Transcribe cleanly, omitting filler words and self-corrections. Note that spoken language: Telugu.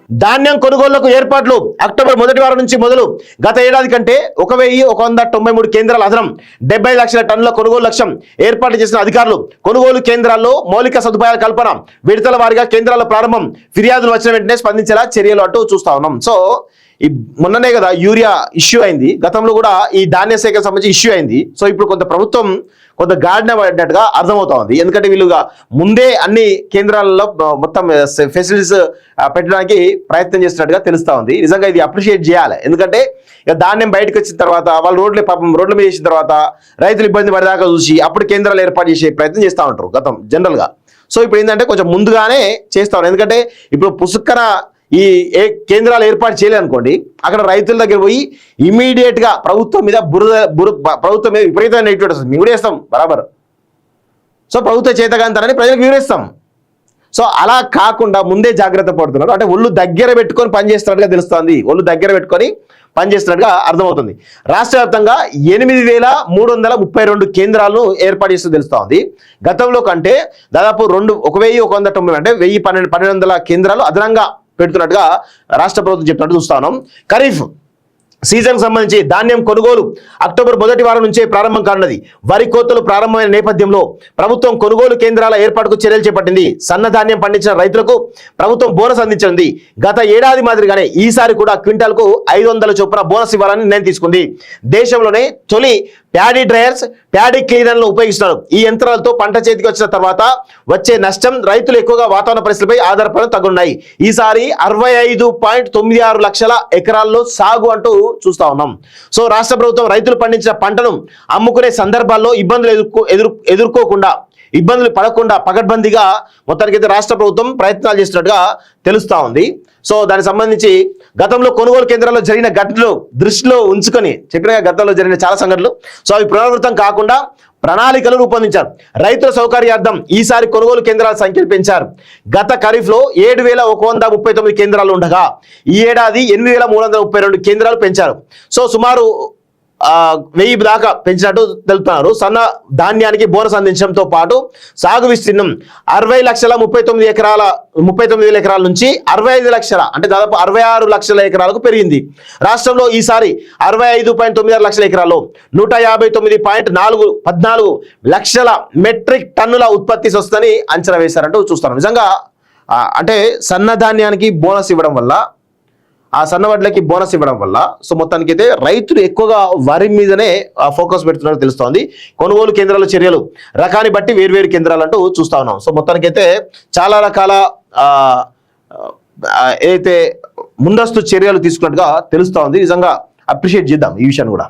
ధాన్యం కొనుగోళ్లకు ఏర్పాట్లు అక్టోబర్ మొదటి వారం నుంచి మొదలు. గత ఏడాది కంటే 1193 కేంద్రాల అదనం. 70 లక్షల టన్నుల కొనుగోలు లక్ష్యం ఏర్పాటు చేసిన అధికారులు. కొనుగోలు కేంద్రాల్లో మౌలిక సదుపాయాల కల్పన, విడతల వారీగా కేంద్రాల ప్రారంభం, ఫిర్యాదులు వచ్చిన వెంటనే స్పందించేలా చర్యలు అంటూ చూస్తా ఉన్నాం. సో ఈ మొన్ననే కదా యూరియా ఇష్యూ అయింది, గతంలో కూడా ఈ ధాన్య సేకరణ సంబంధించి ఇష్యూ అయింది. సో ఇప్పుడు ప్రభుత్వం కొంత గాడిన పడ్డట్టుగా అర్థమవుతా ఉంది. ఎందుకంటే వీళ్ళుగా ముందే అన్ని కేంద్రాలలో మొత్తం ఫెసిలిటీస్ పెట్టడానికి ప్రయత్నం చేస్తున్నట్టుగా తెలుస్తా ఉంది. నిజంగా ఇది అప్రిషియేట్ చేయాలి. ఎందుకంటే ఇక ధాన్యం బయటకు వచ్చిన తర్వాత వాళ్ళు రోడ్ల మీద చేసిన తర్వాత రైతులు ఇబ్బంది పడేదాకా చూసి అప్పుడు కేంద్రాలు ఏర్పాటు చేసే ప్రయత్నం చేస్తూ ఉంటారు గతం జనరల్గా. సో ఇప్పుడు ఏంటంటే కొంచెం ముందుగానే చేస్తా ఉన్నారు. ఎందుకంటే ఇప్పుడు పుసుక్కన ఈ కేంద్రాలు ఏర్పాటు చేయలేదు అనుకోండి, అక్కడ రైతుల దగ్గర పోయి ఇమీడియట్ గా ప్రభుత్వం మీద ప్రభుత్వం మీద విపరీతమైన నెగిటివ్ వస్తుంది. మేము కూడా చేస్తాం బరాబర్. సో ప్రభుత్వ చేతగాంతరని ప్రజలకు వివరిస్తాం. సో అలా కాకుండా ముందే జాగ్రత్త పడుతున్నారు. అంటే ఒళ్ళు దగ్గర పెట్టుకొని పనిచేస్తున్నట్టుగా తెలుస్తుంది, ఒళ్ళు దగ్గర పెట్టుకొని పనిచేస్తున్నట్టుగా అర్థమవుతుంది. రాష్ట్ర వ్యాప్తంగా 8332 కేంద్రాలను ఏర్పాటు చేస్తూ తెలుస్తా ఉంది. గతంలో కంటే దాదాపు 1190 అంటే 1200 కేంద్రాలు అదనంగా పెడుతున్నట్టుగా రాష్ట్ర ప్రభుత్వం చెప్పినట్టు చూస్తా ఉన్నాం. ఖరీఫ్ సీజన్ సంబంధించి ధాన్యం కొనుగోలు అక్టోబర్ మొదటి వారం నుంచే ప్రారంభం కానున్నది. వరి కోతలు ప్రారంభమైన నేపథ్యంలో ప్రభుత్వం కొనుగోలు కేంద్రాల ఏర్పాటుకు చర్యలు చేపట్టింది. సన్న ధాన్యం పండించిన రైతులకు ప్రభుత్వం బోనస్ అందించింది. గత ఏడాది మాదిరిగానే ఈసారి కూడా క్వింటాల్కు 500 చొప్పున బోనస్ ఇవ్వాలని నిర్ణయం తీసుకుంది. దేశంలోనే తొలి ప్యాడీ డ్రైయర్స్, ప్యాడీ క్లీనర్లను ఉపయోగిస్తున్నారు. ఈ యంత్రాలతో పంట చేతికి వచ్చిన తర్వాత వచ్చే నష్టం రైతులు ఎక్కువగా వాతావరణ పరిస్థితులపై ఆధారపడడం తగ్గున్నాయి. ఈసారి 65.96 లక్షల ఎకరాల్లో సాగు అంటూ చూస్తా ఉన్నాం. సో రాష్ట్ర ప్రభుత్వం రైతులు పండించిన పంటను అమ్ముకునే సందర్భాల్లో ఇబ్బందులు పడకుండా పకడ్బందీగా మొత్తానికైతే రాష్ట్ర ప్రభుత్వం ప్రయత్నాలు చేస్తున్నట్టుగా తెలుస్తా ఉంది. సో దానికి సంబంధించి గతంలో కొనుగోలు కేంద్రాల్లో జరిగిన ఘటనలు దృష్టిలో ఉంచుకొని చెప్పిన గతంలో జరిగిన చాలా సంఘటనలు, సో అవి పునరావృతం కాకుండా ప్రణాళికలు రూపొందించారు. రైతుల సౌకర్యార్థం ఈసారి కొనుగోలు కేంద్రాల సంఖ్యను పెంచారు. గత ఖరీఫ్లో 7139 కేంద్రాలు ఉండగా ఈ ఏడాది 8332 కేంద్రాలు పెంచారు. సో సుమారు 1000 దాకా పెంచినట్టు తెలుపుతున్నారు. సన్న ధాన్యానికి బోనస్ అందించడంతో పాటు సాగు విస్తీర్ణం 39,39,000 ఎకరాల నుంచి 65 లక్షల అంటే దాదాపు 66 లక్షల ఎకరాలకు పెరిగింది. రాష్ట్రంలో ఈసారి 65.96 లక్షల ఎకరాల్లో 159.14 లక్షల మెట్రిక్ టన్నుల ఉత్పత్తి వస్తుందని అంచనా వేశారంటూ చూస్తున్నాం. నిజంగా అంటే సన్న ధాన్యానికి బోనస్ ఇవ్వడం వల్ల, ఆ సన్న వడ్లకి బోనస్ ఇవ్వడం వల్ల సో మొత్తానికి అయితే రైతులు ఎక్కువగా వరి మీదనే ఫోకస్ పెడుతున్నట్టు తెలుస్తోంది. కొనుగోలు కేంద్రాల చర్యలు రకాన్ని బట్టి వేర్వేరు కేంద్రాలు అంటూ చూస్తా ఉన్నాం. సో మొత్తానికైతే చాలా రకాల ఏదైతే ముందస్తు చర్యలు తీసుకున్నట్టుగా తెలుస్తోంది. నిజంగా అప్రిషియేట్ చేద్దాం ఈ విషయాన్ని కూడా.